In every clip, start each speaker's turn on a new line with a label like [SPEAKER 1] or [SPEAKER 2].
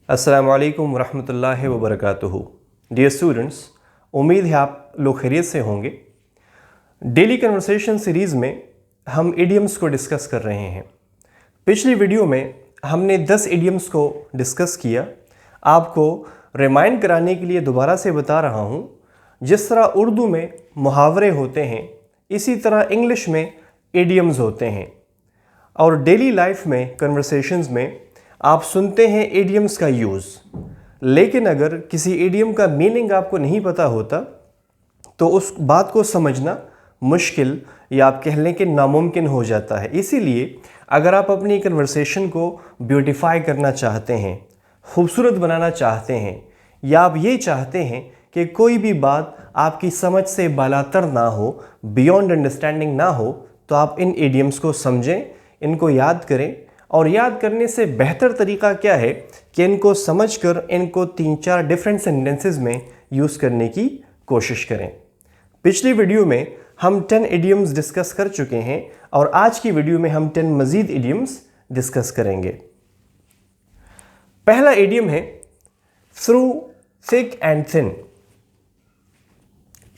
[SPEAKER 1] अस्सलामु अलैकुम वरहमतुल्लाहि वबरकातुहू। डियर स्टूडेंट्स, उम्मीद है आप लोग खैरियत से होंगे। डेली कन्वर्सेशन सीरीज़ में हम इडियम्स को डिस्कस कर रहे हैं। पिछली वीडियो में हमने 10 इडियम्स को डिस्कस किया। आपको रिमाइंड कराने के लिए दोबारा से बता रहा हूँ, जिस तरह उर्दू में मुहावरे होते हैं इसी तरह इंग्लिश में इडियम्स होते हैं। और डेली लाइफ में कन्वर्सेशंस में आप सुनते हैं इडियम्स का यूज़, लेकिन अगर किसी इडियम का मीनिंग आपको नहीं पता होता तो उस बात को समझना मुश्किल या आप कह लें कि नामुमकिन हो जाता है। इसीलिए अगर आप अपनी कन्वर्सेशन को ब्यूटीफाई करना चाहते हैं, खूबसूरत बनाना चाहते हैं, या आप ये चाहते हैं कि कोई भी बात आपकी समझ से बालातर ना हो, बियॉन्ड अंडरस्टैंडिंग ना हो, तो आप इन इडियम्स को समझें, इनको याद करें। और याद करने से बेहतर तरीका क्या है कि इनको समझकर इनको 3-4 डिफरेंट सेंटेंसेस में यूज़ करने की कोशिश करें। पिछली वीडियो में हम 10 इडियम्स डिस्कस कर चुके हैं और आज की वीडियो में हम 10 मज़ीद इडियम्स डिस्कस करेंगे। पहला इडियम है through thick and thin.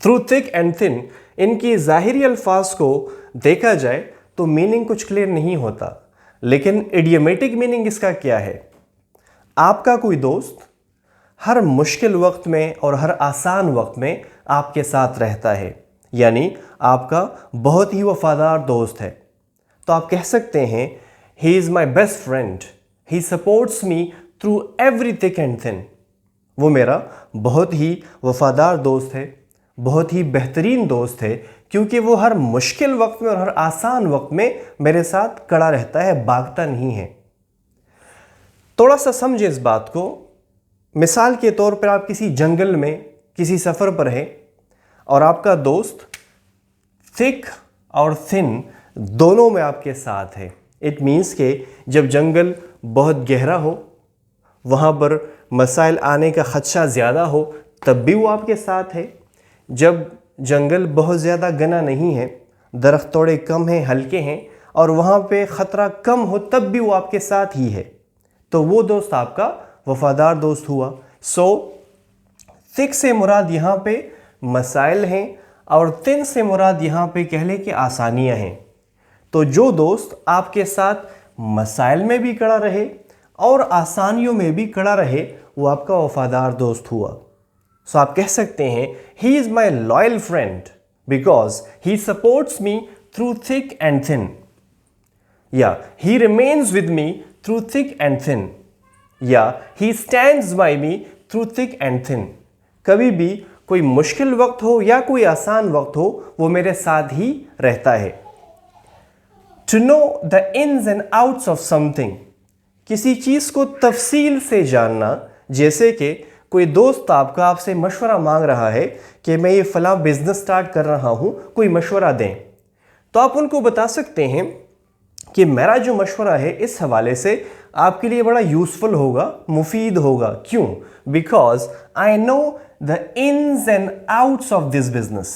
[SPEAKER 1] Through thick and thin, इनकी ज़ाहिरी अल्फाज को देखा जाए तो मीनिंग कुछ क्लियर नहीं होता, लेकिन इडियमेटिक मीनिंग इसका क्या है? आपका कोई दोस्त हर मुश्किल वक्त में और हर आसान वक्त में आपके साथ रहता है, यानी आपका बहुत ही वफादार दोस्त है। तो आप कह सकते हैं he is my best friend, he supports me through every thick and thin. वो मेरा बहुत ही वफादार दोस्त है, बहुत ही बेहतरीन दोस्त है, क्योंकि वो हर मुश्किल वक्त में और हर आसान वक्त में मेरे साथ खड़ा रहता है, भागता नहीं है। थोड़ा सा समझे इस बात को। मिसाल के तौर पर आप किसी जंगल में किसी सफ़र पर हैं और आपका दोस्त थिक और थिन दोनों में आपके साथ है। इट मीन्स के जब जंगल बहुत गहरा हो, वहाँ पर मसाइल आने का ख़दशा ज़्यादा हो, तब भी वो आपके साथ है। जब जंगल बहुत ज़्यादा घना नहीं है, दरख्त थोड़े कम हैं, हल्के हैं, और वहाँ पे ख़तरा कम हो, तब भी वो आपके साथ ही है। तो वो दोस्त आपका वफ़ादार दोस्त हुआ। सो थिक से मुराद यहाँ पे मसाइल हैं और थिन से मुराद यहाँ पे कह लें कि आसानियाँ हैं। तो जो दोस्त आपके साथ मसाइल में भी खड़ा रहे और आसानियों में भी खड़ा रहे, वो आपका वफ़ादार दोस्त हुआ। सो आप कह सकते हैं he is my loyal friend because he supports me through thick and thin, या he remains with me through thick and thin, या he stands by me through thick and thin. कभी भी कोई मुश्किल वक्त हो या कोई आसान वक्त हो, वो मेरे साथ ही रहता है। To know the ins and outs of something, किसी चीज़ को तफसील से जानना। जैसे कि कोई दोस्त आपका आपसे मशवरा मांग रहा है कि मैं ये फ़लाँ बिज़नेस स्टार्ट कर रहा हूँ, कोई मशवरा दें, तो आप उनको बता सकते हैं कि मेरा जो मशवरा है इस हवाले से आपके लिए बड़ा यूज़फुल होगा, मुफीद होगा। क्यों? Because I know the ins and outs of this business,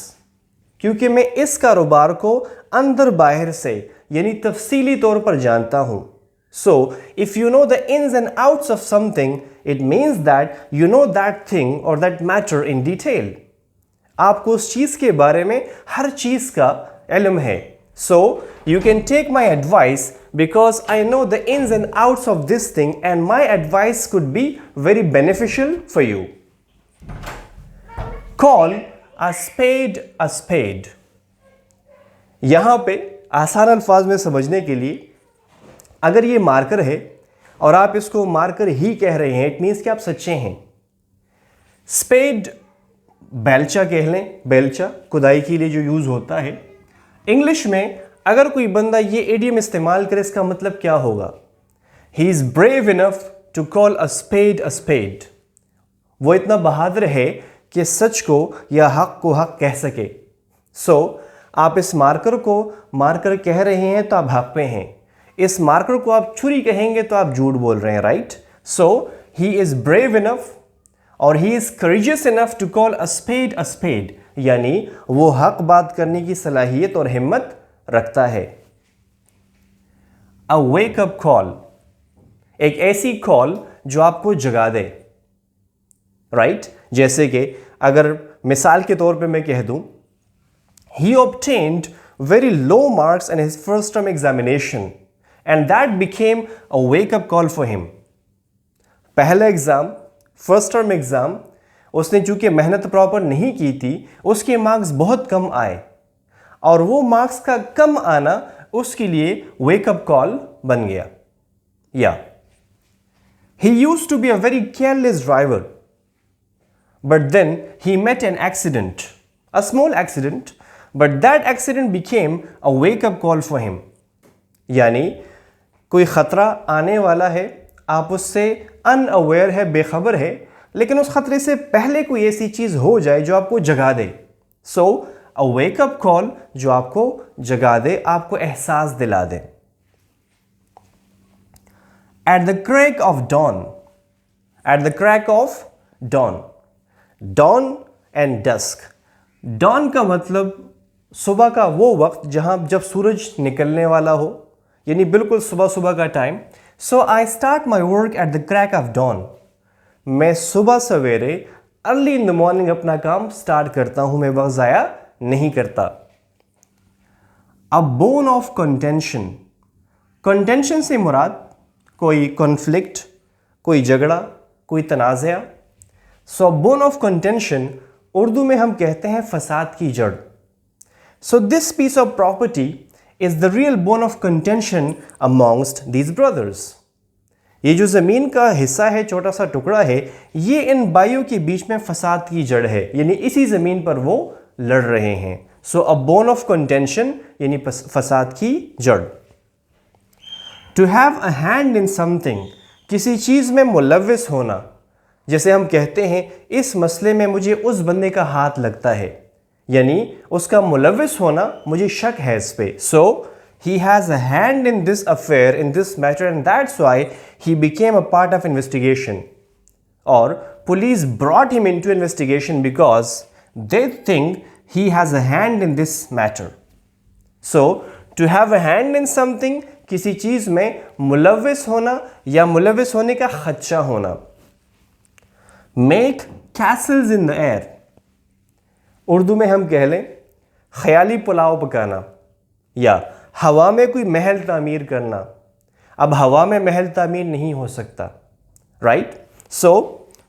[SPEAKER 1] क्योंकि मैं इस कारोबार को अंदर बाहर से यानी तफसीली तौर पर जानता हूँ। So, if you know the ins and outs of something, it means that you know that thing or that matter in detail. आपको उस चीज़ के बारे में हर चीज़ का इल्म है। So, you can take my advice because I know the ins and outs of this thing and my advice could be very beneficial for you. Call a spade a spade. यहाँ पे आसान अल्फाज में समझने के लिए, अगर ये मार्कर है और आप इसको मार्कर ही कह रहे हैं, इट मीन्स कि आप सच्चे हैं। स्पेड बेलचा कह लें, बेलचा खुदाई के लिए जो यूज़ होता है। इंग्लिश में अगर कोई बंदा ये इडियम इस्तेमाल करे, इसका मतलब क्या होगा? He is brave enough to call a spade. वो इतना बहादुर है कि सच को या हक को हक कह सके। सो आप इस मार्कर को मार्कर कह रहे हैं तो आप हक पे हैं। इस मार्कर को आप छुरी कहेंगे तो आप झूठ बोल रहे हैं, right? So he is brave enough और he is courageous enough to call a spade, यानी वो हक बात करने की सलाहियत और हिम्मत रखता है। अ वेकअप कॉल, एक ऐसी कॉल जो आपको जगा दे, राइट? जैसे कि अगर मिसाल के तौर पे मैं कह दूं, he obtained very low marks in his first term examination and that became a wake up call for him. पहला एग्जाम, फर्स्ट टर्म एग्जाम, उसने चूंकि मेहनत प्रॉपर नहीं की थी, उसके मार्क्स बहुत कम आए और वो मार्क्स का कम आना उसके लिए वेकअप कॉल बन गया. या he used to be a very careless driver, but then he met an accident, a small accident, but that accident became a wake up call for him. यानी कोई खतरा आने वाला है, आप उससे अनअवेयर है, बेखबर है, लेकिन उस खतरे से पहले कोई ऐसी चीज हो जाए जो आपको जगा दे. सो अ वेकअप कॉल जो आपको जगा दे, आपको एहसास दिला दे. At the crack of dawn, at the crack of dawn, dawn and dusk. dawn का मतलब सुबह का वो वक्त जहां जब सूरज निकलने वाला हो, यानी बिल्कुल सुबह सुबह का time. So I start my work at the crack of dawn. मैं सुबह सवेरे अर्ली इन द मॉर्निंग अपना काम स्टार्ट करता हूं, मैं वक्त ज़ाया नहीं करता. A bone of contention. Contention से मुराद कोई कॉन्फ्लिक्ट, कोई झगड़ा, कोई तनाज़ा. So bone of contention Urdu में हम कहते हैं फसाद की जड़. So this piece of property is the real bone of contention amongst these brothers. ये जो ज़मीन का हिस्सा है, छोटा सा टुकड़ा है, ये इन भाइयों के बीच में फसाद की जड़ है, यानी इसी ज़मीन पर वो लड़ रहे हैं. So a bone of contention यानी फसाद की जड़. To have a hand in something, किसी चीज़ में मुलव्विस होना. जैसे हम कहते हैं इस मसले में मुझे उस बंदे का हाथ लगता है, यानी उसका मुलव्विस होना, मुझे शक है इस पे. सो he has a hand in this affair, in this matter, and that's why he became a part of investigation. Or police brought him into investigation because they think he has a hand in this matter. So to have a hand in something, किसी चीज में मुलव्विस होना या मुलव्विस होने का खदशा होना. Make castles in the air. Urdu में हम कह लें ख्याली पुलाव पकाना या हवा में कोई महल तामीर करना. अब हवा में महल तामीर नहीं हो सकता, right? So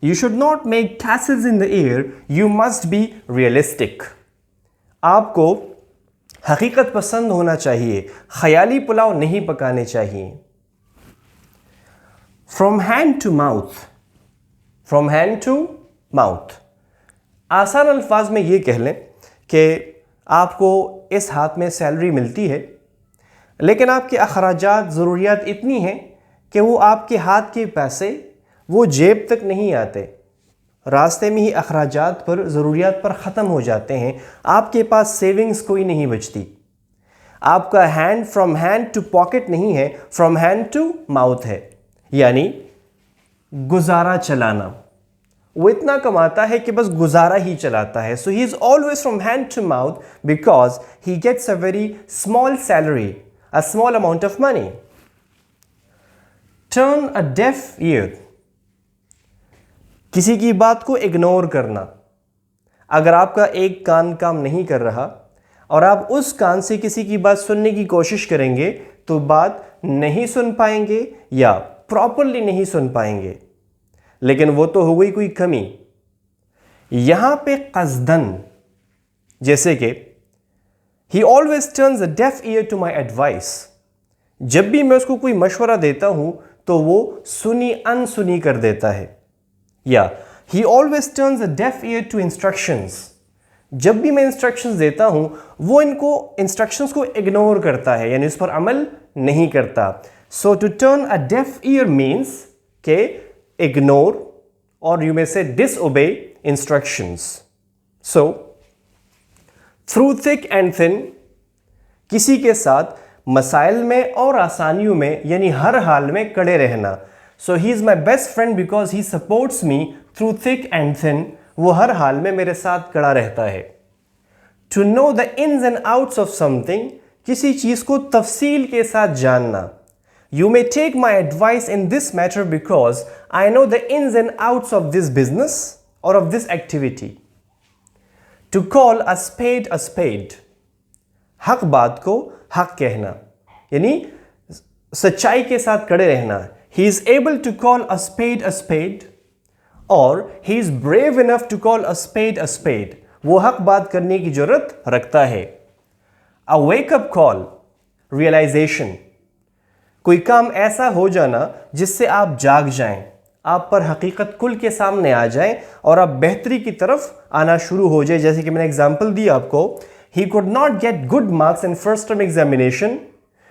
[SPEAKER 1] you should not make castles in the air, you must be realistic. आपको हकीकत पसंद होना चाहिए, ख्याली पुलाव नहीं पकाने चाहिए. From hand to mouth. From hand to mouth, आसान अल्फाज में ये कह लें कि आपको इस हाथ में सैलरी मिलती है, लेकिन आपके अखराजात, ज़रूरियात इतनी हैं कि वो आपके हाथ के पैसे वो जेब तक नहीं आते. रास्ते में ही अखराजात पर, ज़रूरियात पर ख़त्म हो जाते हैं. आपके पास सेविंग्स कोई नहीं बचती. आपका hand from hand to pocket नहीं है, फ्रॉम हैंड टू माउथ है, यानी गुजारा चलाना. वो इतना कमाता है कि बस गुजारा ही चलाता है. So he is always from hand to mouth because he gets a very small salary, a small amount of money. Turn a deaf ear. किसी की बात को इग्नोर करना. अगर आपका एक कान काम नहीं कर रहा और आप उस कान से किसी की बात सुनने की कोशिश करेंगे तो बात नहीं सुन पाएंगे या प्रॉपरली नहीं सुन पाएंगे, लेकिन वो तो हो गई कोई कमी. यहां पे कस्दन, जैसे कि He always turns a deaf ear to my advice. जब भी मैं उसको कोई मशवरा देता हूं तो वो सुनी अनसुनी कर देता है. या he always turns a deaf ear to instructions. जब भी मैं इंस्ट्रक्शंस देता हूं वो इनको इंस्ट्रक्शंस को इग्नोर करता है, यानी उस पर अमल नहीं करता. So to turn a deaf ear means के ignore or you may say disobey instructions. So through thick and thin, किसी के साथ मसाइल में और आसानियों में, यानी हर हाल में कड़े रहना. So he is my best friend because he supports me through thick and thin. वो हर हाल में मेरे साथ खड़ा रहता है. To know the ins and outs of something, किसी चीज़ को तफसील के साथ जानना. You may take my advice in this matter because I know the ins and outs of this business or of this activity. To call a spade, हक बात को हक कहना, यानी सच्चाई के साथ खड़े रहना. He is able to call a spade और he is brave enough to call a spade. वो हक बात करने की जरूरत रखता है. A wake up call, realization, कोई काम ऐसा हो जाना जिससे आप जाग जाएं, आप पर हकीकत खुल के सामने आ जाए और आप बेहतरी की तरफ आना शुरू हो जाए. जैसे कि मैंने एग्जांपल दी आपको, he could not get good marks in first term examination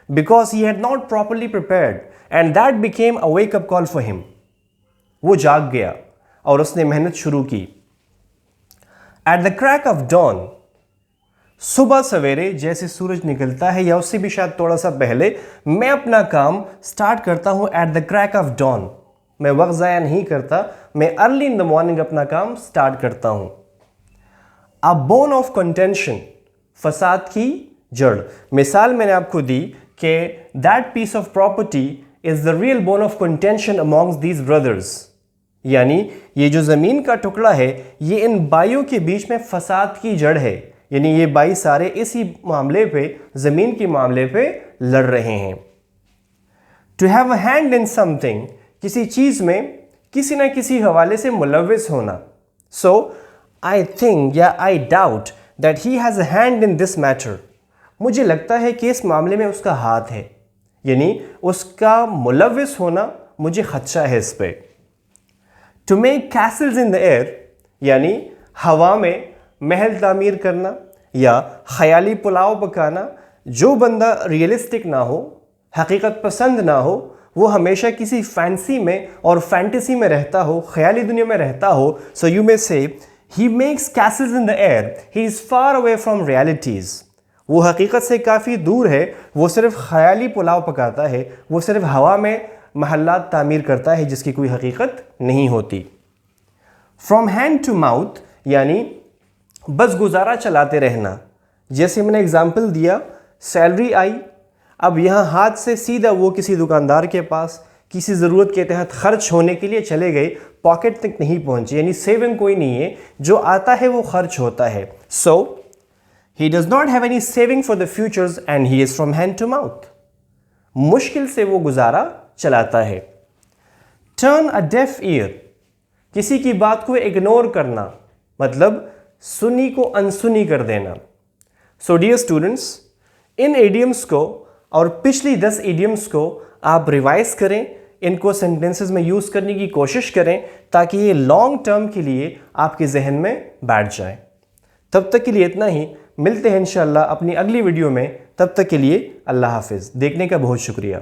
[SPEAKER 1] because he had not properly prepared and that became a wake up call for him. वो जाग गया और उसने मेहनत शुरू की. At the crack of dawn, सुबह सवेरे जैसे सूरज निकलता है या उससे भी शायद थोड़ा सा पहले, मैं अपना काम स्टार्ट करता हूं at the crack of dawn. मैं वक्त ज़ाया नहीं करता, मैं अर्ली इन द मॉर्निंग अपना काम स्टार्ट करता हूं. अ बोन ऑफ कंटेंशन, फसाद की जड़. मिसाल मैंने आपको दी कि that piece of property is the real bone of contention amongst these brothers. यानी ये जो ज़मीन का टुकड़ा है, ये इन भाइयों के बीच में फसाद की जड़ है. यानी ये भाई सारे इसी मामले पे, ज़मीन के मामले पे लड़ रहे हैं. To have a hand in something, किसी चीज़ में किसी ना किसी हवाले से मुलव्विस होना. सो आई थिंक या I doubt that he has a hand in this matter. मुझे लगता है कि इस मामले में उसका हाथ है, यानी उसका मुलव्विस होना मुझे खदशा है इस पे. To make castles in the air, यानी हवा में महल तामीर करना या ख्याली पुलाव पकाना. जो बंदा रियलिस्टिक ना हो, हकीकत पसंद ना हो, वो हमेशा किसी फैंसी में और फैंटेसी में रहता हो, ख्याली दुनिया में रहता हो. सो यू मे से he makes Castle's in the air, he is far away from realities. वो हकीकत से काफ़ी दूर है, वो सिर्फ ख्याली पुलाव पकाता है, वो सिर्फ हवा में महल्लात तामीर करता है जिसकी कोई हकीकत नहीं होती. फ्रॉम हैंड टू माउथ, यानी बस गुजारा चलाते रहना. जैसे मैंने एग्जाम्पल दिया, सैलरी आई, अब यहाँ हाथ से सीधा वो किसी दुकानदार के पास किसी ज़रूरत के तहत खर्च होने के लिए चले गए, पॉकेट तक नहीं पहुँचे, यानी सेविंग कोई नहीं है, जो आता है वो खर्च होता है. So he does not have any saving for the futures and he is from hand to mouth. मुश्किल से वो गुजारा चलाता है. टर्न अ डेफ ईयर, किसी की बात को इग्नोर करना, मतलब सुनी को अनसुनी कर देना. सो डियर स्टूडेंट्स, इन इडियम्स को और पिछली 10 इडियम्स को आप रिवाइज करें, इनको सेंटेंसेस में यूज़ करने की कोशिश करें ताकि ये लॉन्ग टर्म के लिए आपके जहन में बैठ जाए. तब तक के लिए इतना ही. मिलते हैं इंशाल्लाह अपनी अगली वीडियो में. तब तक के लिए अल्लाह हाफिज़. देखने का बहुत शुक्रिया.